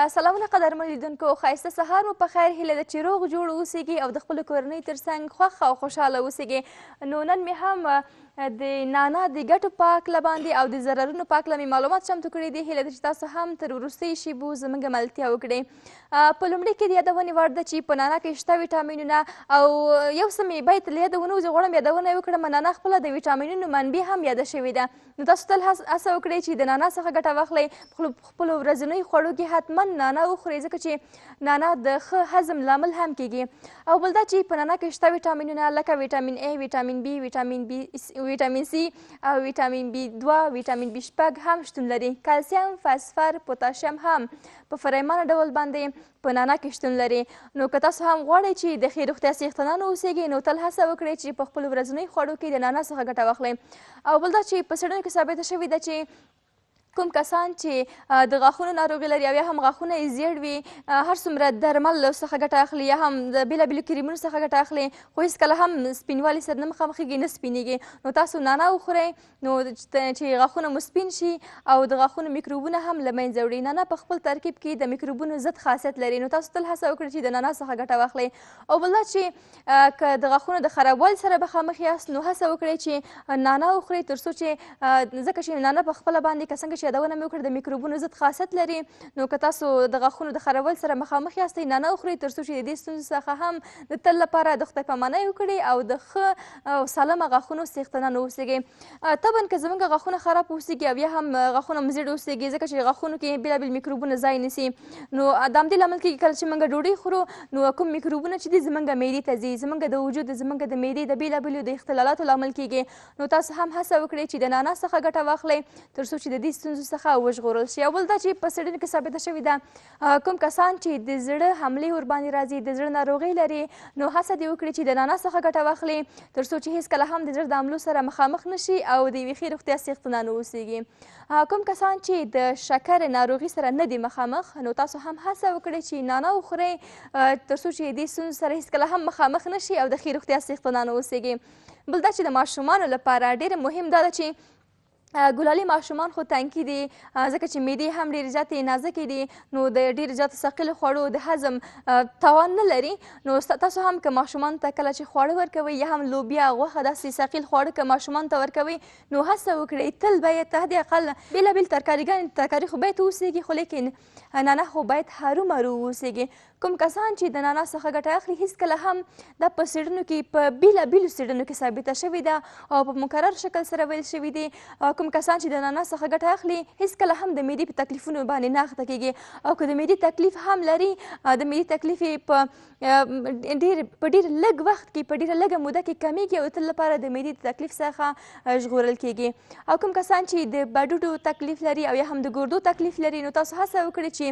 سلامونه قدرمن لیدونکو، ښایسته سهار مو په خیر هیله ده چې روغ جوړ اوسیږي او د خپلو کورنۍ تر څنګ خوښ او خوشحاله اوسیږي. نو نن مې هم د نانا د ګټو په هکله باندې او د ضررونو په هکله مې معلومات چمتو کړي دي. هیله ده چې تاسو هم تر وروستیو شیبو زموږ ملتیا وکړئ. په لومړي کې د یادونې وړ ده چې په نانا کې شته ویټامینونه او یو څه مې باید له یاده ونه وځي، غواړم یادونه یې وکړم. نانا خپله د ویټامینونو منبع هم یاده شوې ده. نو تاسو تل هڅه وکړئ چې د نانا څخه ګټه واخلئ. خپلو ورځنیو خوړو کې حتما نانا وخورئ، ځکه چې نانا د ښه هضم لامل هم کیږي. او بل دا چې په نانا کې شته ویټامینونه لکه ویټامین A، ویټامین B، ویټامین C او ویټامین B2، ویټامین B6 هم شتون لري. کلسیم، فاسفر، پوتاشیم هم په فرایمانه ډول باندې په نانا کې شتون لري. نو که تاسو هم غواړئ چې د ښې روغتیا څښتنان اوسیږئ، نو تل هڅه وکړئ چې په خپلو ورځنیو خوړو کې د نانا څخه ګټه واخلئ. او بل دا چې په څېړنو کې ثابته شوې ده چې کوم کسان چې د غاښونو ناروغي لري او یا هم غاښونه یې زیړ وي، هر څومره درمل څخه ګټه اخلي یا هم د بېلابېلو کریمونو څخه ګټه اخلي، خو هېڅکله هم سپینوالي سره نه مخامخېږي، نه سپینېږي. نو تاسو نانا وخورئ نو چې غاښونه مو سپین شي او د غاښونو میکروبونه هم له منځه وړي. نانا په خپل ترکیب کې د میکروبونو ضد خاصیت لري. نو تاسو تل هڅه وکړئ چې د نانا څخه ګټه واخلئ. او بل دا چې که د غاښونو د خرابوالي سره مخامخ یاست، نو هڅه وکړئ چې نانا وخورئ، تر څو چې ځکه چې نانا په خپله باندې که څنګه چې یادونه مې وکړه د میکروبونو ضد خاصیت لري. نو که تاسو د غاښونو د خرابوالي سره مخامخ یاستئ، نانا وخورئ، تر څو چې د دې ستونزو څخه هم د تل لپاره د خدای پامانۍ وکړئ او د ښه او سالمه غاښونو څښتنان واوسیږئ. طبعا که زموږ غاښونه خراب اوسیږي او یا هم غاښونه مو زیړ اوسیږي، ځکه چې غاښونو کې بېلابېل میکروبونه ځای نیسي، نو د همدې لامل کېږي کله چې موږ ډوډۍ خورو، نو کوم میکروبونه چې دي زموږ معدې ته ځي، زموږ د وجود زموږ د معدې د بېلابېلو د اختلالاتو لامل کېږي. نو تاسو هم هڅه وکړئ چې د نانا څخه ګټه واخلئ، تر څو چې د دې ستونزو څخه وژغورل شي. او بل دا چې په څېړنو کې ثابته شوې ده کوم کسان چې د زړه حملې ورباندې راځي، د زړه ناروغۍ لري، نو هڅه دې وکړي چې د نانا څخه ګټه واخلي، تر څو چې هېڅکله هم د زړه د حملو سره مخامخ نه شي او د یوې ښې روغتیا څښتنان واوسیږي. کوم کسان چې د شکر ناروغي سره نه دي مخامخ، نو تاسو هم هڅه وکړئ چې نانا وخورئ، تر څو چې دې ستونزو سره هېڅکله هم مخامخ نه شي او د ښې روغتیا څښتنان واوسیږي. بل دا چې د ماشومانو لپاره ډېر مهم دا ده چې ګلالي ماشومان خو تنکي دي، ځکه چې معدې هم ډېرې زیاتې نازکې دي، نو د ډېرې زیاتو ثقیلو خوړو د هضم توان نه لري. نو تاسو هم که ماشومانو ته کله چې خواړه ورکوئ یا هم لوبیا، غوښه، داسې ثقیل خواړه که ماشومانو ته ورکوئ، نو هڅه وکړئ تل باید ته حد اقل بېلابېل ترکاري خو باید واوسیږي، خو لیکن نانا خو باید هرومرو واوسیږي. کوم کسان چې د نانا څخه ګټه اخلي، هېڅکله هم دا په څېړنو کې په بېلابېلو څېړنو کې ثابته شوې ده او په مکرر شکل سره ویل شوي دي. کوم کسان چې د نانا څخه ګټه اخلي، هېڅکله هم د معدې په تکلیفونو باندې نه اخته کېږي. او که د معدې تکلیف هم لري، د معدې تکلیف یې په ډېر لږ وخت کې، په ډېره لږه موده کې کمیږي او د تل لپاره د معدې د تکلیف څخه ژغورل کېږي. او کوم کسان چې د بډوډو تکلیف لري او یا هم د ګردو تکلیف لري، نو تاسو هڅه وکړئ چې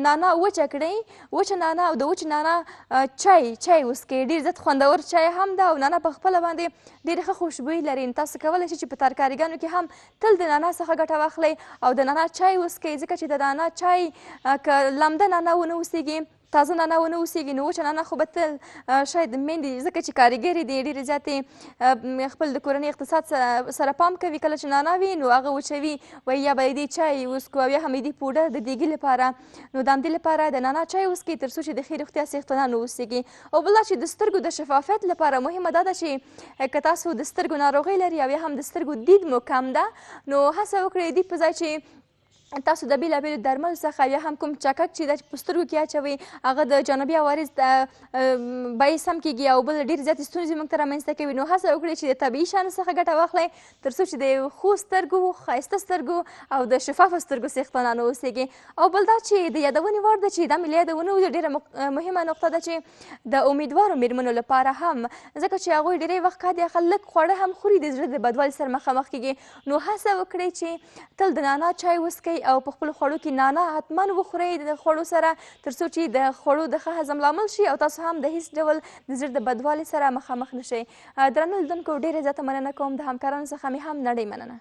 نانا وچه کړئ، وچه نانا او د وچ نانا چای وڅکئ. ډېر زیات خوندور چای هم ده او نانا په خپله باندې ډېرې ښه خوشبويي لري. تاسو کولی شئ چې په ترکاریګانو کې هم تل د نانا څخه ګټه واخلئ او د نانا چای وڅکئ، ځکه چې د نانا چای که لمده نانا ونه اوسیږي، تازه نانا ونه اوسیږي، نو وچه نانا خو به تل شاید میندې، ځکه چې کارګرې دي، ډېرې زیاتې خپل د کورنۍ اقتصاد سره پام کوي. کله چې نانا وي نو هغه وچوي، وایي یا به دې چای وڅکو او یا هم دې پوډر د دیګي لپاره. نو د همدې لپاره د نانا چای وڅکئ، تر څو چې د ښې روغتیا څښتنان واوسیږي. او بل دا چې د سترګو د شفافیت لپاره مهمه دا ده چې که تاسو د سترګو ناروغۍ لري او یا هم د سترګو دید مو کم ده، نو هڅه وکړئ دې په ځای چې تاسو د بېلابېلو درملو څخه یا هم کوم چکک چې ده چې په سترګو کې اچوئ، هغه د جانبي عوارض باعث هم کېږي او بل ډېرې زیاتې ستونزې موږ ته رامنځته کوي. نو هڅه وکړئ چې د طبیعي شیانو څخه ګټه واخلئ، تر څو چې د ښو سترګو، ښایسته سترګو او د شفافو سترګو څښتنان واوسیږي. او بل دا چې د یادونې وړ ده چې دا مې له یادونه وځي، ډېره مهمه نقطه ده چې د امیدوارو مېرمنو لپاره هم، ځکه چې هغوی ډېری وخت که د لږ خواړه هم خوري، د زړه د بدوالي سره مخامخ کېږي. نو هڅه وکړئ چې تل د نانا چای وڅکئ او په خپلو خوړو کې نانا حتما وخورئ د خوړو سره، تر څو چې د خوړو د ښه هضم لامل شي او تاسو هم د هېڅ ډول د زړه د بدوالي سره مخامخ نه شئ. درنو لیدونکو، ډېره زیاته مننه کوم، د همکارانو څخه مې هم نړۍ مننه.